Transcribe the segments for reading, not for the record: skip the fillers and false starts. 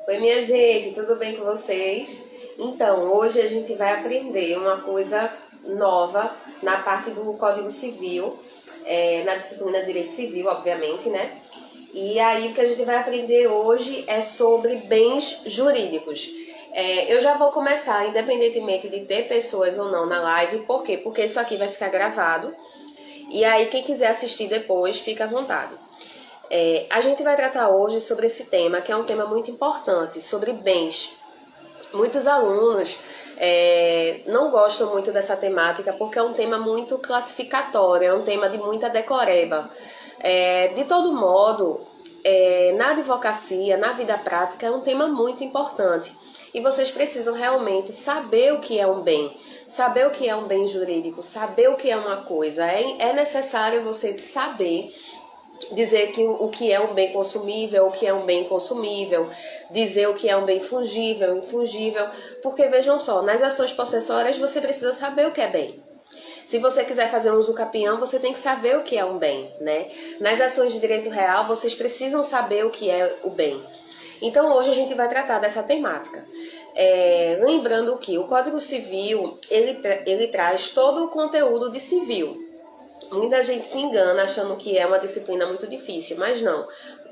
Oi, minha gente, tudo bem com vocês? Então, hoje a gente vai aprender uma coisa nova na parte do Código Civil, na disciplina de Direito Civil, obviamente, né? E aí o que a gente vai aprender hoje é sobre bens jurídicos. Eu já vou começar, independentemente de ter pessoas ou não na live. Por quê? Porque isso aqui vai ficar gravado. E aí quem quiser assistir depois, fica à vontade. A gente vai tratar hoje sobre esse tema, que é um tema muito importante, sobre bens. Muitos alunos não gostam muito dessa temática porque é um tema muito classificatório, é um tema de muita decoreba. De todo modo, na advocacia, na vida prática, é um tema muito importante. E vocês precisam realmente saber o que é um bem, saber o que é um bem jurídico, saber o que é uma coisa. É necessário você saber dizer o que é um bem consumível, o que é um bem inconsumível, dizer o que é um bem fungível, infungível, porque vejam só, nas ações possessórias você precisa saber o que é bem. Se você quiser fazer um uso capião, você tem que saber o que é um bem, né? Nas ações de direito real, vocês precisam saber o que é o bem. Então hoje a gente vai tratar dessa temática. Lembrando que o Código Civil, ele traz todo o conteúdo de civil. Muita gente se engana achando que é uma disciplina muito difícil, mas não.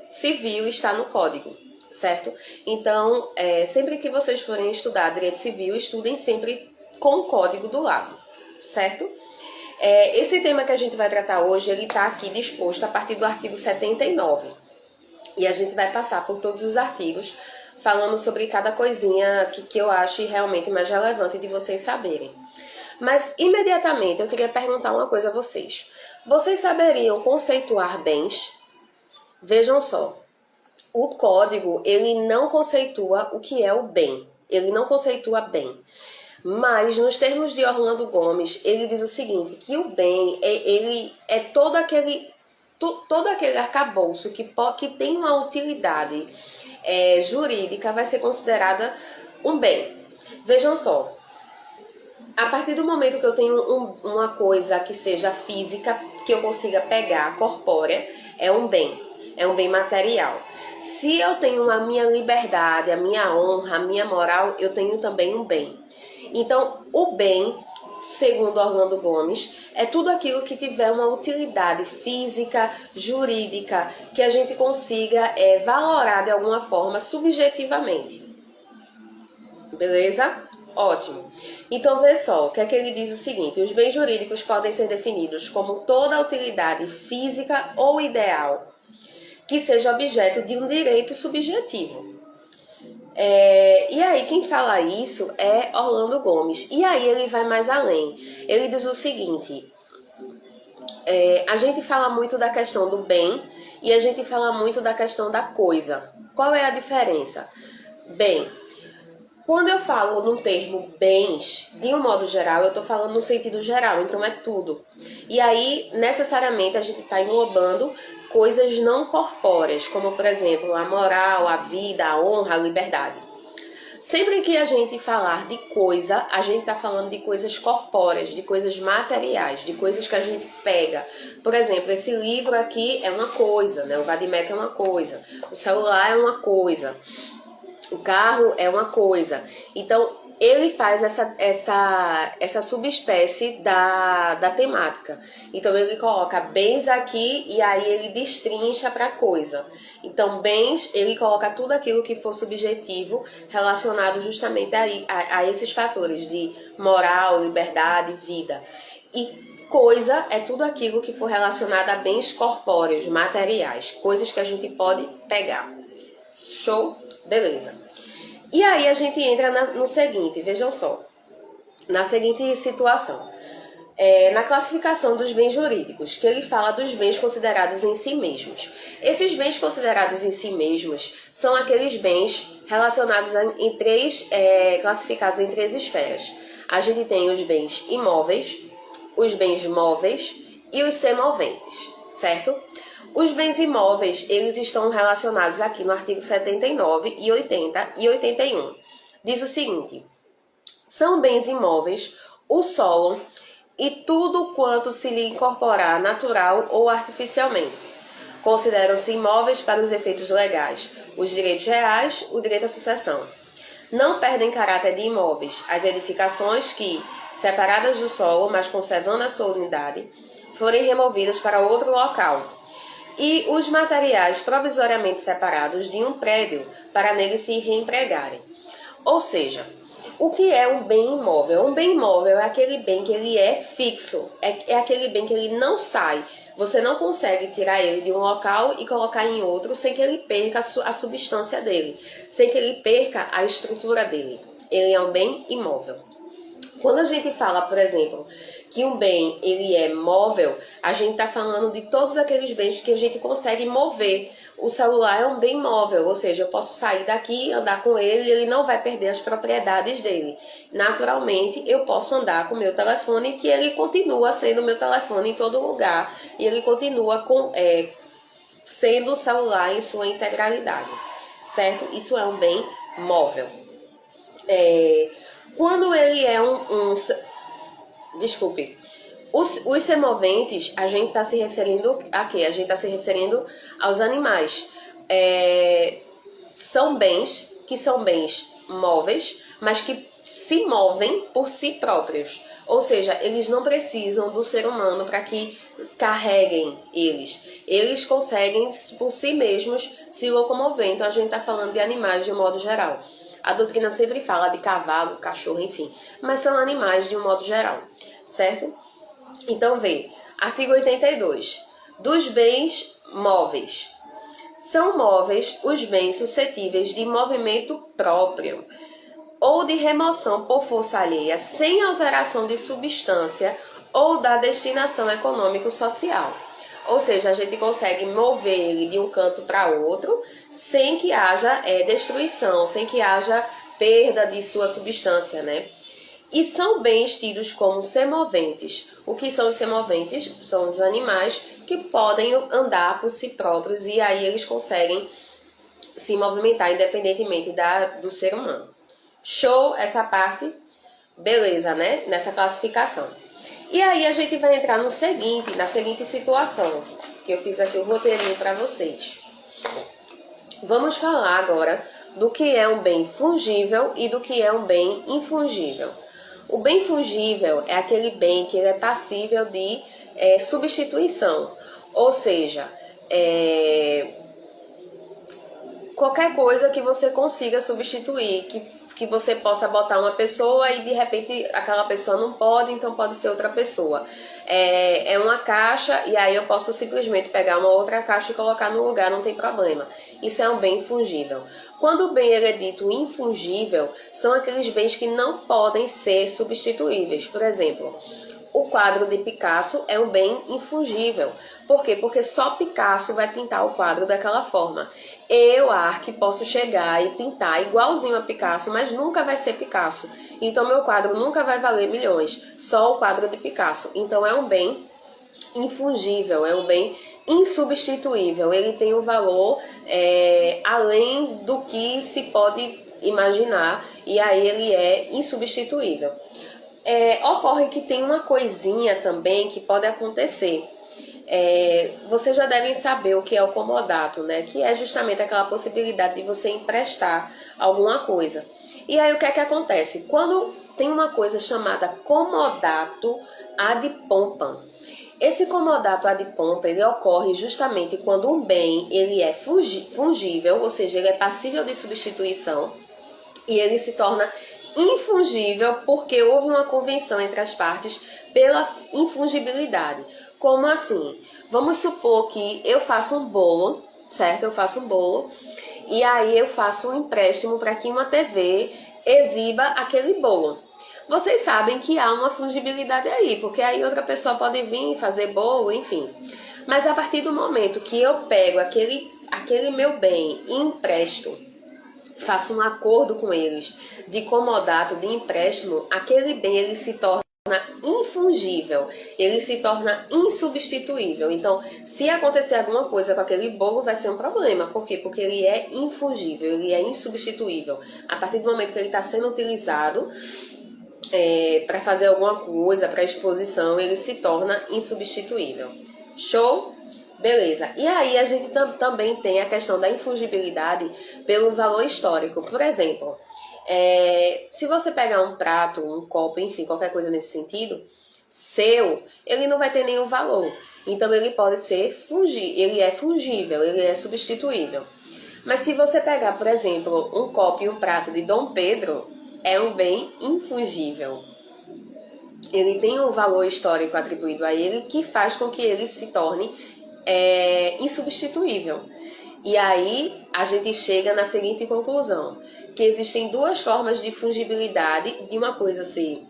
Civil está no código, certo? Então, sempre que vocês forem estudar direito civil, estudem sempre com o código do lado, certo? Esse tema que a gente vai tratar hoje, ele está aqui disposto a partir do artigo 79. E a gente vai passar por todos os artigos, falando sobre cada coisinha que eu ache realmente mais relevante de vocês saberem. Mas, imediatamente, eu queria perguntar uma coisa a vocês. Vocês saberiam conceituar bens? Vejam só, o código, ele não conceitua o que é o bem. Ele não conceitua bem. Mas, nos termos de Orlando Gomes, ele diz o seguinte, que o bem, ele é todo aquele arcabouço que tem uma utilidade jurídica, vai ser considerada um bem. Vejam só. A partir do momento que eu tenho uma coisa que seja física, que eu consiga pegar, corpórea, é um bem material. Se eu tenho a minha liberdade, a minha honra, a minha moral, eu tenho também um bem. Então, o bem, segundo Orlando Gomes, é tudo aquilo que tiver uma utilidade física, jurídica, que a gente consiga valorar de alguma forma subjetivamente. Beleza? Ótimo. Então, vê só, o que é que ele diz o seguinte, os bens jurídicos podem ser definidos como toda utilidade física ou ideal que seja objeto de um direito subjetivo. E aí, quem fala isso é Orlando Gomes. E aí ele vai mais além. Ele diz o seguinte, a gente fala muito da questão do bem e a gente fala muito da questão da coisa. Qual é a diferença? Bem, quando eu falo no termo bens, de um modo geral, eu estou falando no sentido geral, então é tudo. E aí, necessariamente, a gente está englobando coisas não corpóreas, como, por exemplo, a moral, a vida, a honra, a liberdade. Sempre que a gente falar de coisa, a gente está falando de coisas corpóreas, de coisas materiais, de coisas que a gente pega. Por exemplo, esse livro aqui é uma coisa, né? O Vadimek é uma coisa, o celular é uma coisa. O carro é uma coisa. Então, ele faz essa subespécie da temática. Então, ele coloca bens aqui e aí ele destrincha para coisa. Então, bens, ele coloca tudo aquilo que for subjetivo relacionado justamente a esses fatores de moral, liberdade, vida. E coisa é tudo aquilo que for relacionado a bens corpóreos, materiais, coisas que a gente pode pegar. Show? Beleza. E aí a gente entra no seguinte, vejam só, na seguinte situação. Na classificação dos bens jurídicos, que ele fala dos bens considerados em si mesmos. Esses bens considerados em si mesmos são aqueles bens relacionados classificados em três esferas. A gente tem os bens imóveis, os bens móveis e os semoventes, certo? Os bens imóveis, eles estão relacionados aqui no artigo 79 e 80 e 81. Diz o seguinte, são bens imóveis o solo e tudo quanto se lhe incorporar natural ou artificialmente, Consideram-se imóveis para os efeitos legais os direitos reais, o direito à sucessão. Não perdem caráter de imóveis as edificações que, separadas do solo, mas conservando a sua unidade, forem removidas para outro local, e os materiais provisoriamente separados de um prédio para nele se reempregarem. Ou seja, o que é um bem imóvel? Um bem imóvel é aquele bem que ele é fixo, é aquele bem que ele não sai. Você não consegue tirar ele de um local e colocar em outro sem que ele perca a substância dele, sem que ele perca a estrutura dele. Ele é um bem imóvel. Quando a gente fala, por exemplo, que um bem ele é móvel, a gente está falando de todos aqueles bens que a gente consegue mover. O celular é um bem móvel, ou seja, eu posso sair daqui, andar com ele e ele não vai perder as propriedades dele. Naturalmente, eu posso andar com o meu telefone, que ele continua sendo o meu telefone em todo lugar, e ele continua sendo o celular em sua integralidade, certo? Isso é um bem móvel. Quando ele é Desculpe. Os semoventes, a gente está se referindo a quê? A gente está se referindo aos animais. São bens que são bens móveis, mas que se movem por si próprios. Ou seja, eles não precisam do ser humano para que carreguem eles. Eles conseguem, por si mesmos, se locomover. Então, a gente está falando de animais de um modo geral. A doutrina sempre fala de cavalo, cachorro, enfim. Mas são animais de um modo geral, certo? Então, vê, artigo 82. Dos bens móveis. São móveis os bens suscetíveis de movimento próprio ou de remoção por força alheia, sem alteração de substância ou da destinação econômico-social. Ou seja, a gente consegue mover ele de um canto para outro sem que haja destruição, sem que haja perda de sua substância, né? E são bens tidos como semoventes. O que são os semoventes? São os animais que podem andar por si próprios e aí eles conseguem se movimentar independentemente do ser humano. Show essa parte? Beleza, né? Nessa classificação. E aí a gente vai entrar na seguinte situação, que eu fiz aqui o roteirinho para vocês. Vamos falar agora do que é um bem fungível e do que é um bem infungível. O bem fungível é aquele bem que ele é passível de substituição, ou seja, qualquer coisa que você consiga substituir, que você possa botar uma pessoa e de repente aquela pessoa não pode, então pode ser outra pessoa. É uma caixa e aí eu posso simplesmente pegar uma outra caixa e colocar no lugar, não tem problema. Isso é um bem fungível. Quando o bem ele é dito infungível, são aqueles bens que não podem ser substituíveis. Por exemplo, o quadro de Picasso é um bem infungível. Por quê? Porque só Picasso vai pintar o quadro daquela forma. Eu, Ark, posso chegar e pintar igualzinho a Picasso, mas nunca vai ser Picasso. Então, meu quadro nunca vai valer milhões. Só o quadro de Picasso. Então, é um bem infungível, é um bem insubstituível. Ele tem um valor além do que se pode imaginar. E aí, ele é insubstituível. Ocorre que tem uma coisinha também que pode acontecer. Vocês já devem saber o que é o comodato, né? Que é justamente aquela possibilidade de você emprestar alguma coisa. E aí o que é que acontece? Quando tem uma coisa chamada comodato ad pompam. Esse comodato ad pompam, ele ocorre justamente quando um bem ele é fungível, ou seja, ele é passível de substituição e ele se torna infungível porque houve uma convenção entre as partes pela infungibilidade. Como assim? Vamos supor que eu faço um bolo, certo? Eu faço um bolo e aí eu faço um empréstimo para que uma TV exiba aquele bolo. Vocês sabem que há uma fungibilidade aí, porque aí outra pessoa pode vir fazer bolo, enfim. Mas a partir do momento que eu pego aquele meu bem e empresto, faço um acordo com eles de comodato, de empréstimo, aquele bem ele se torna infungível, ele se torna insubstituível. Então, se acontecer alguma coisa com aquele bolo, vai ser um problema. Por quê? Porque ele é infungível, ele é insubstituível. A partir do momento que ele está sendo utilizado para fazer alguma coisa, para exposição, ele se torna insubstituível. Show? Beleza. E aí a gente também tem a questão da infungibilidade pelo valor histórico. Por exemplo, se você pegar um prato, um copo, enfim, qualquer coisa nesse sentido, seu, ele não vai ter nenhum valor. Então ele pode ser ele é fungível, ele é substituível. Mas se você pegar, por exemplo, um copo e um prato de Dom Pedro, é um bem infungível. Ele tem um valor histórico atribuído a ele que faz com que ele se torne insubstituível. E aí a gente chega na seguinte conclusão, que existem duas formas de fungibilidade de uma coisa ser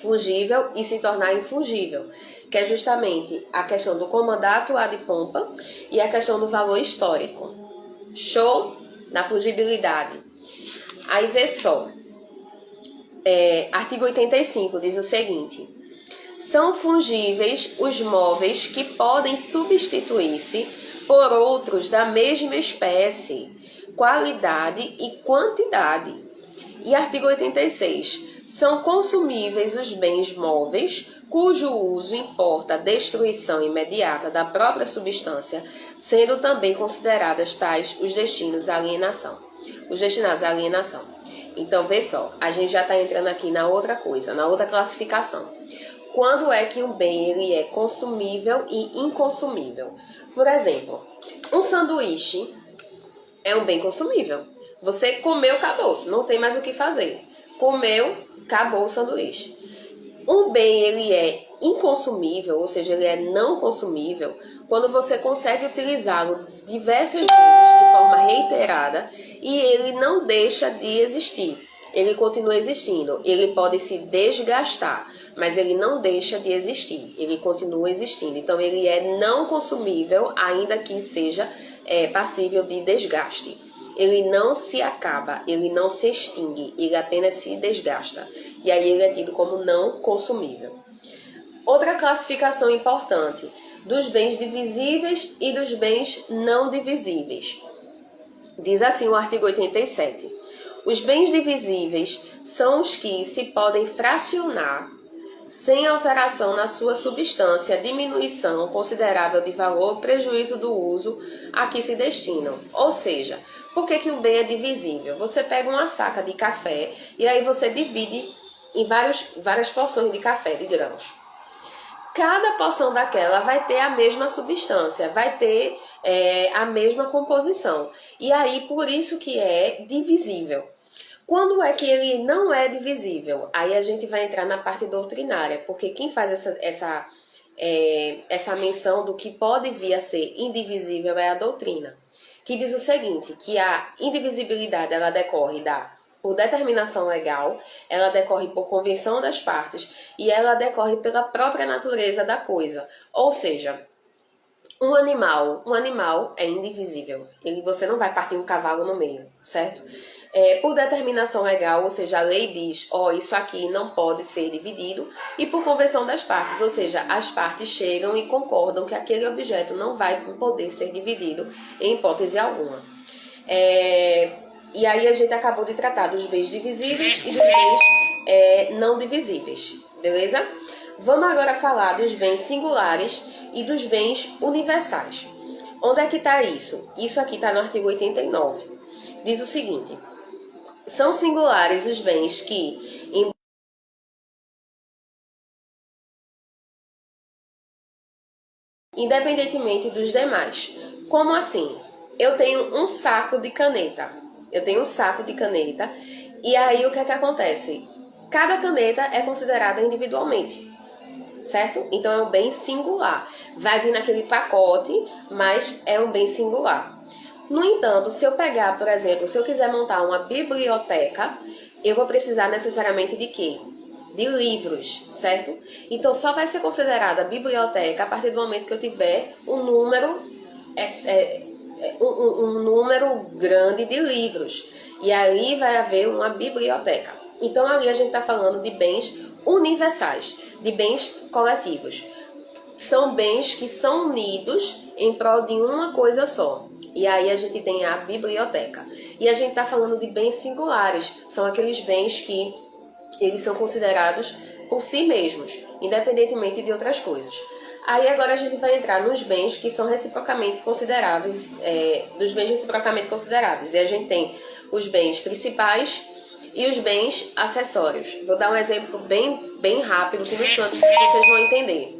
fungível e se tornar infungível, que é justamente a questão do comandato ad pompa e a questão do valor histórico. Show? Na fungibilidade. Aí vê só, artigo 85 diz o seguinte: são fungíveis os móveis que podem substituir-se por outros da mesma espécie, qualidade e quantidade. E artigo 86. São consumíveis os bens móveis cujo uso importa a destruição imediata da própria substância, sendo também consideradas tais os destinos à alienação. Os destinados à alienação. Então, vê só, a gente já está entrando aqui na outra coisa, na outra classificação. Quando é que um bem ele é consumível e inconsumível? Por exemplo, um sanduíche é um bem consumível. Você comeu, acabou, não tem mais o que fazer. Comeu, acabou o sanduíche. Um bem ele é inconsumível, ou seja, ele é não consumível, quando você consegue utilizá-lo diversas vezes de forma reiterada e ele não deixa de existir. Ele continua existindo. Ele pode se desgastar, mas ele não deixa de existir. Ele continua existindo. Então, ele é não consumível, ainda que seja passível de desgaste. Ele não se acaba, ele não se extingue, ele apenas se desgasta. E aí ele é tido como não consumível. Outra classificação importante, dos bens divisíveis e dos bens não divisíveis. Diz assim o artigo 87. Os bens divisíveis são os que se podem fracionar sem alteração na sua substância, diminuição considerável de valor, prejuízo do uso a que se destinam. Ou seja, por que o bem é divisível? Você pega uma saca de café e aí você divide em várias porções de café, de grãos. Cada porção daquela vai ter a mesma substância, vai ter a mesma composição. E aí, por isso que é divisível. Quando é que ele não é divisível? Aí a gente vai entrar na parte doutrinária, porque quem faz essa menção do que pode vir a ser indivisível é a doutrina, que diz o seguinte, que a indivisibilidade ela decorre por determinação legal, ela decorre por convenção das partes e ela decorre pela própria natureza da coisa. Ou seja, um animal é indivisível. Você não vai partir um cavalo no meio, certo? Por determinação legal, ou seja, a lei diz, isso aqui não pode ser dividido, e por convenção das partes, ou seja, as partes chegam e concordam que aquele objeto não vai poder ser dividido em hipótese alguma. E aí a gente acabou de tratar dos bens divisíveis e dos bens não divisíveis, beleza? Vamos agora falar dos bens singulares e dos bens universais. Onde é que está isso? Isso aqui está no artigo 89. Diz o seguinte: são singulares os bens que, independentemente dos demais. Como assim? Eu tenho um saco de caneta. E aí o que é que acontece? Cada caneta é considerada individualmente, certo? Então é um bem singular. Vai vir naquele pacote, mas é um bem singular. No entanto, se eu pegar, por exemplo, se eu quiser montar uma biblioteca, eu vou precisar necessariamente de quê? De livros, certo? Então só vai ser considerada biblioteca a partir do momento que eu tiver um número grande de livros. E ali vai haver uma biblioteca. Então ali a gente está falando de bens universais, de bens coletivos. São bens que são unidos em prol de uma coisa só. E aí a gente tem a biblioteca. E a gente está falando de bens singulares. São aqueles bens que eles são considerados por si mesmos, independentemente de outras coisas. Aí agora a gente vai entrar nos bens que são reciprocamente consideráveis, dos bens reciprocamente consideráveis. E a gente tem os bens principais e os bens acessórios. Vou dar um exemplo bem rápido, que no instante vocês vão entender.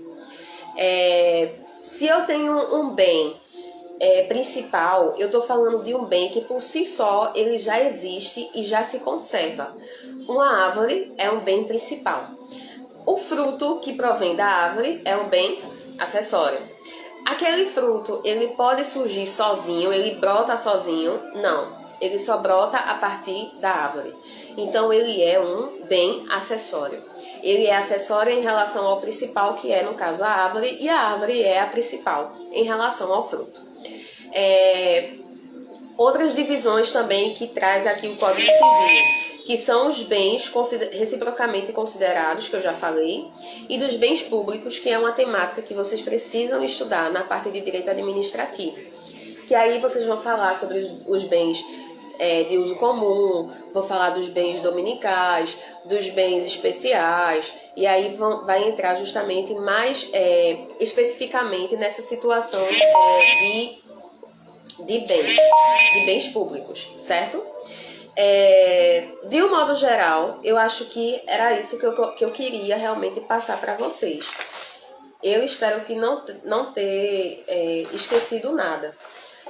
Se eu tenho um bem principal, eu estou falando de um bem que por si só ele já existe e já se conserva. Uma árvore é um bem principal. O fruto que provém da árvore é um bem acessório. Aquele fruto, ele pode surgir sozinho, ele brota sozinho? Não, ele só brota a partir da árvore. Então ele é um bem acessório. Ele é acessório em relação ao principal, que é no caso a árvore, e a árvore é a principal em relação ao fruto. Outras divisões também que traz aqui o Código Civil, que são os bens reciprocamente considerados, que eu já falei, e dos bens públicos, que é uma temática que vocês precisam estudar na parte de direito administrativo. Que aí vocês vão falar sobre os bens de uso comum, vou falar dos bens dominicais, dos bens especiais, e aí vai entrar justamente mais especificamente nessa situação de bens públicos, certo? De um modo geral, eu acho que era isso que eu queria realmente passar para vocês. Eu espero que não ter esquecido nada,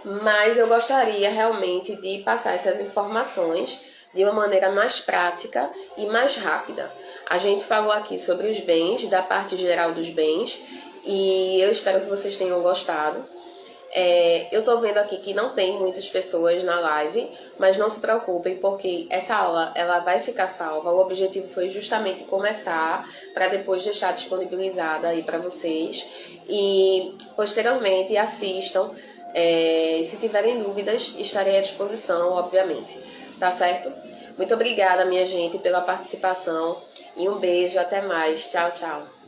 mas eu gostaria realmente de passar essas informações de uma maneira mais prática e mais rápida. A gente falou aqui sobre os bens, da parte geral dos bens, e eu espero que vocês tenham gostado. Eu tô vendo aqui que não tem muitas pessoas na live, mas não se preocupem, porque essa aula ela vai ficar salva. O objetivo foi justamente começar para depois deixar disponibilizada aí para vocês, e posteriormente assistam. Se tiverem dúvidas, estarei à disposição, obviamente. Tá certo? Muito obrigada, minha gente, pela participação, e um beijo, até mais. Tchau, tchau.